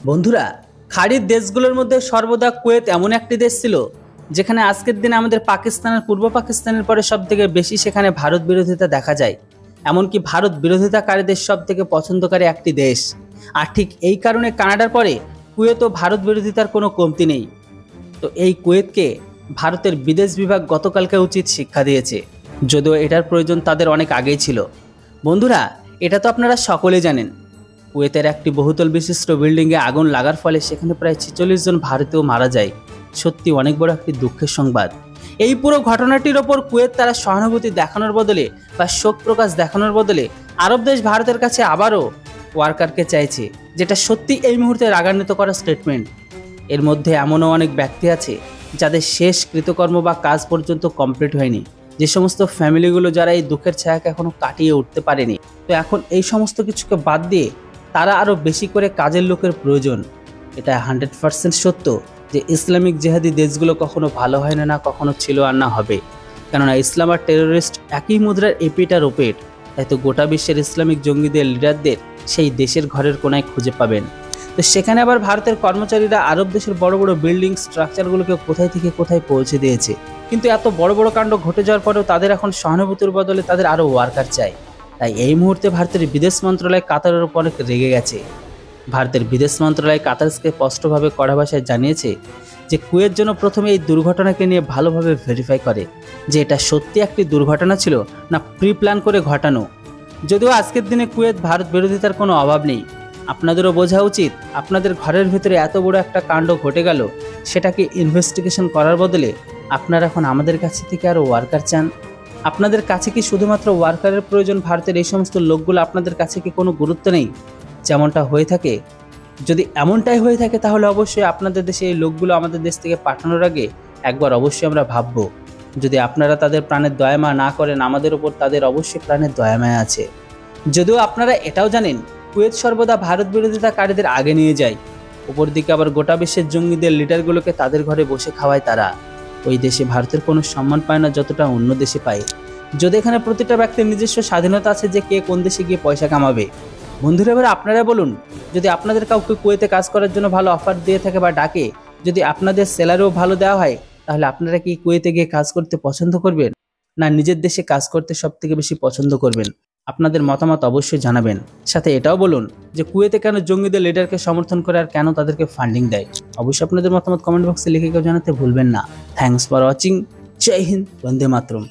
বন্ধুরা, খাড়ির দেশগুলোর মধ্যে সর্বদা কুয়েত এমন একটি দেশ ছিল যেখানে আজকের দিনে আমাদের পাকিস্তানের পূর্ব পাকিস্তানের পরে সবথেকে বেশি সেখানে ভারত বিরোধিতা দেখা যায়। এমনকি ভারত বিরোধিতাকারীদের সবথেকে পছন্দকারী একটি দেশ। আর ঠিক এই কারণে কানাডার পরে কুয়েত ও ভারত বিরোধিতার কোনো কমতি নেই। তো এই কুয়েতকে ভারতের বিদেশ বিভাগ গতকালকে উচিত শিক্ষা দিয়েছে, যদিও এটার প্রয়োজন তাদের অনেক আগেই ছিল। বন্ধুরা, এটা তো আপনারা সকলেই জানেন, কুয়েতের একটি বহুতল বিশিষ্ট বিল্ডিংয়ে আগুন লাগার ফলে সেখানে প্রায় 46 জন ভারতীয় মারা যায়। সত্যি অনেক বড় একটি দুঃখের সংবাদ। এই পুরো ঘটনাটির ওপর কুয়েত তারা সহানুভূতি দেখানোর বদলে বা শোক প্রকাশ দেখানোর বদলে আরব দেশ ভারতের কাছে আবারও ওয়ার্কারকে চাইছে, যেটা সত্যি এই মুহূর্তে রাগান্বিত করা স্টেটমেন্ট। এর মধ্যে এমনও অনেক ব্যক্তি আছে যাদের শেষ কৃতকর্ম বা কাজ পর্যন্ত কমপ্লিট হয়নি, যে সমস্ত ফ্যামিলিগুলো যারা এই দুঃখের ছায়াকে এখনো কাটিয়ে উঠতে পারেনি। তো এখন এই সমস্ত কিছুকে বাদ দিয়ে তারা আরও বেশি করে কাজের লোকের প্রয়োজন। এটা 100% সত্য যে ইসলামিক জেহাদি দেশগুলো কখনো ভালো হয় না, কখনো ছিল আর না হবে। কেননা ইসলাম আর টেরোরিস্ট একই মুদ্রার এপিট আর ওপিট। তাই তো গোটা বিশ্বের ইসলামিক জঙ্গিদের লিডারদের সেই দেশের ঘরের কোনায় খুঁজে পাবেন। তো সেখানে আবার ভারতের কর্মচারীরা আরব দেশের বড় বড় বিল্ডিং স্ট্রাকচারগুলোকে কোথায় থেকে কোথায় পৌঁছে দিয়েছে। কিন্তু এত বড় বড় কাণ্ড ঘটে যাওয়ার পরেও তাদের এখন সহানুভূতির বদলে তাদের আরও ওয়ার্কার চাই। তাই এই মুহূর্তে ভারতের বিদেশ মন্ত্রণালয় কাতারের উপর অনেক রেগে গেছে। ভারতের বিদেশ মন্ত্রণালয় কাতারকে স্পষ্টভাবে কড়া ভাষায় জানিয়েছে যে কুয়েত যেন প্রথমে এই দুর্ঘটনাকে নিয়ে ভালোভাবে ভেরিফাই করে যে এটা সত্যি একটি দুর্ঘটনা ছিল না প্রি প্ল্যান করে ঘটানো। যদিও আজকের দিনে কুয়েত ভারত বিরোধিতার কোনো অভাব নেই, আপনাদেরও বোঝা উচিত আপনাদের ঘরের ভিতরে এত বড় একটা কাণ্ড ঘটে গেল, সেটাকে ইনভেস্টিগেশন করার বদলে আপনারা এখন আমাদের কাছে থেকে আরও ওয়ার্কার চান। আপনাদের কাছে কি শুধুমাত্র ওয়ার্কারের প্রয়োজন? ভারতের এই সমস্ত লোকগুলো আপনাদের কাছে কি কোনো গুরুত্ব নেই? যেমনটা হয়ে থাকে, যদি এমনটাই হয়ে থাকে তাহলে অবশ্যই আপনাদের দেশে এই লোকগুলো আমাদের দেশ থেকে পাঠানোর আগে একবার অবশ্যই আমরা ভাববো। যদি আপনারা তাদের প্রাণের দয়ামায়া না করেন, আমাদের ওপর তাদের অবশ্যই প্রাণের দয়ামায়া আছে। যদিও আপনারা এটাও জানেন কুয়েত সর্বদা ভারত বিরোধিতাকারীদের আগে নিয়ে যায়, উপর দিকে আবার গোটা বিশ্বের জঙ্গিদের লিডারগুলোকে তাদের ঘরে বসে খাওয়ায় তারা। ওই দেশে ভারতের কোনো সম্মান পায় না যতটা অন্য দেশে পায়। যদি এখানে প্রতিটা ব্যক্তির নিজস্ব স্বাধীনতা আছে যে কে কোন দেশে গিয়ে পয়সা কামাবে। বন্ধুরা, এবার আপনারা বলুন, যদি আপনাদের কাউকে কুয়েতে কাজ করার জন্য ভালো অফার দিয়ে থাকে বা ডাকে, যদি আপনাদের স্যালারিও ভালো দেওয়া হয়, তাহলে আপনারা কি কুয়েতে গিয়ে কাজ করতে পছন্দ করবেন, না নিজের দেশে কাজ করতে সবথেকে বেশি পছন্দ করবেন? আপনাদের মতামত অবশ্যই জানাবেন। সাথে এটাও বলুন যে কুয়েতে কেন জঙ্গিদের লিডারকে সমর্থন করে আর কেন তাদেরকে ফান্ডিং দেয়। অবশ্যই আপনাদের মতামত কমেন্ট বক্সে লিখে কেউ জানাতে ভুলবেন না। Thanks for watching. জয় হিন্দ, বন্দে মাতরম।